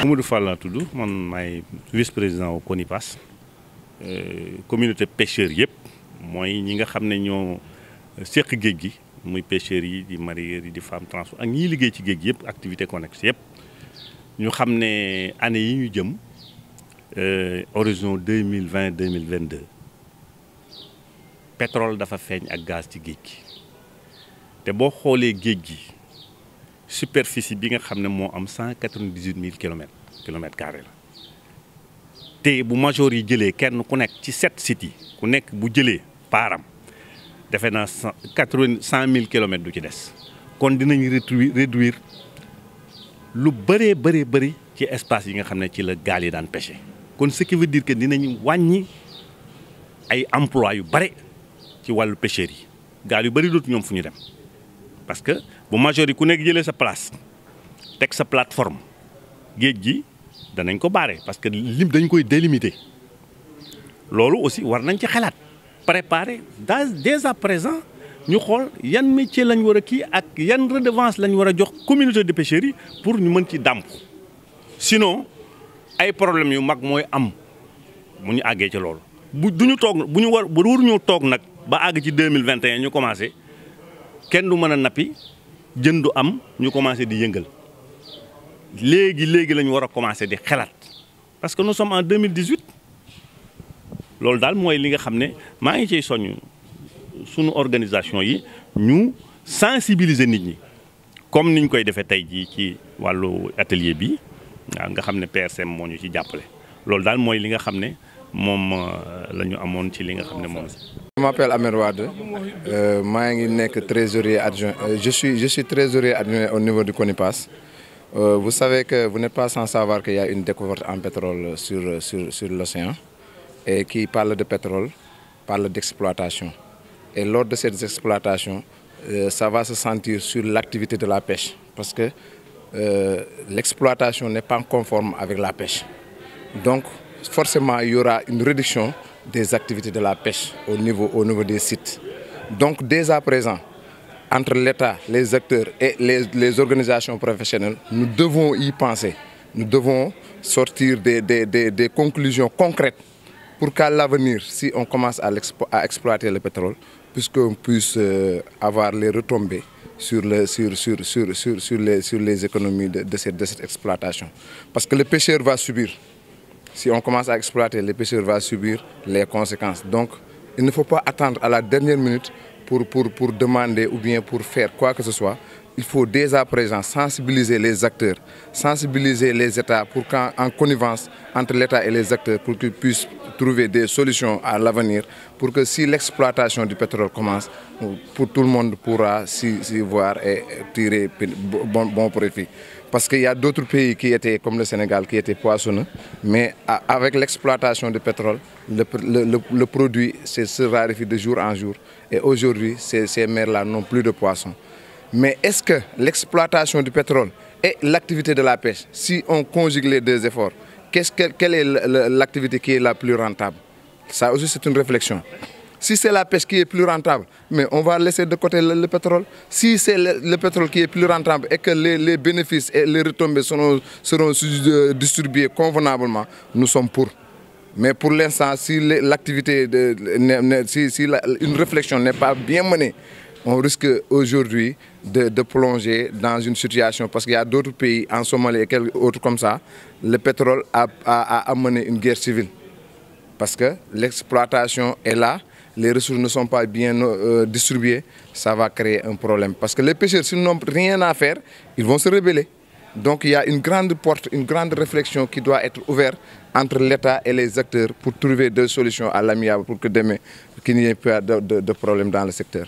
Mamadou Fall laa tudd man maay vice-président au CONIPAS communauté pêcheurs yëpp mooy ñi nga xam ne ñoo seq géej gi muy pêcheurs yi di mareyeurs yi di femmes transport ak ñiy liggéey ci géej gi yëpp activité connexe yëpp ñu xam ne année yi ñu jëm horizon 2020-2022 pétrole dafa feeñ ak gaz ci géej gi te boo xoolee géej gi superficie bi nga xam ne moo am 198 000 kilomètres carrés la te bu major yi jëlee kenn ku nekk ci 7 sites yi ku nekk bu jëlee paaram defe naa 100 000 kilomètres du ci des kon dinañ réduire lu bëree bëri ci espace yi nga xam ne ci la gaal yi daan pêcher kon ce qui veut dire que dinañ wàññi ay emploi yu bare ci wàllu pêcheurs yi gaal yu bëri dootu ñoom fu ñu dem parce que bu major yi ku nekk jëlee sa place teg sa plateforme géej gi danañ ko baare parce que lim dañ koy délimiter loolu aussi war nañ ci xalaat préparer dès à présent ñu xool yan métier lañ war a kii ak yan redevance lañ war a jox communauté de pêcheurs yi pour ñu mën ci dàmp sinon ay problèmes yu mag mooy am mu ñu àggee ci loolu bu duñu toog bu ñu waruñoo toog nag ba àgg ci 2021 ñu commencé kenn du mën a nappi jën du am ñu commencé di yëngal léegi lañu war a commencé di xalaat parce que nous sommes en 2018 loolu daal mooy li nga xam ne maa ngi ciy soññ sunu organisation yi ñu sensibiliser nit ñi comme niñ koy defee tey jii ci wàllu atelier bi waaw nga xam ne PRCM moo ñu ci jàppale loolu daal mooy li nga xam ne moom la ñu amoon ci li nga xam ne moom. Je m'appelle Amer Wade maa ngi nekk trésorier adjoint je suis trésorier adjoint au niveau du CONIPAS. Vous savez que vous n'êtes pas sans savoir qu'il y a une découverte en pétrole sur l'océan et qui parle de pétrole, parle d'exploitation. Et lors de cette exploitation, ça va se sentir sur l'activité de la pêche parce que l'exploitation n'est pas conforme avec la pêche. Donc forcément, il y aura une réduction des activités de la pêche au niveau des sites. Donc dès à présent, entre l'État, les acteurs et les organisations professionnelles, nous devons y penser. Nous devons sortir des conclusions concrètes pour qu'à l'avenir, si on commence à exploiter le pétrole, puisqu'on puisse avoir les retombées sur les économies de cette exploitation. Parce que le pêcheur va subir. Si on commence à exploiter, le pêcheur va subir les conséquences. Donc, il ne faut pas attendre à la dernière minute pour demander ou bien pour faire quoi que ce soit. Il faut dès à présent sensibiliser les acteurs, sensibiliser les États pour qu'en connivence entre l'État et les acteurs pour qu'ils puissent trouver des solutions à l'avenir pour que si l'exploitation du pétrole commence, pour tout le monde pourra s'y voir et tirer bon profit. Parce qu'il y a d'autres pays qui étaient comme le Sénégal qui étaient poissonneux, mais avec l'exploitation du pétrole, le produit se raréfie de jour en jour. Et aujourd'hui, ces mers-là n'ont plus de poissons. Mais est-ce que l'exploitation du pétrole et l'activité de la pêche, si on conjugue les deux efforts, quelle est l'activité qui est la plus rentable? Ça aussi, c'est une réflexion. Si c'est la pêche qui est plus rentable, mais on va laisser de côté le pétrole. Si c'est le pétrole qui est plus rentable et que les bénéfices et les retombées seront distribués convenablement, nous sommes pour. Mais pour l'instant, si l'activité, une réflexion n'est pas bien menée, on risque aujourd'hui de plonger dans une situation, parce qu'il y a d'autres pays, en Somalie et quelques autres comme ça, le pétrole a amené une guerre civile. Parce que l'exploitation est là, les ressources ne sont pas bien distribuées, ça va créer un problème. Parce que les pêcheurs, s'ils n'ont rien à faire, ils vont se rebeller. Donc il y a une grande porte, une grande réflexion qui doit être ouverte entre l'État et les acteurs pour trouver des solutions à l'amiable pour que demain, qu'il n'y ait pas de problème dans le secteur.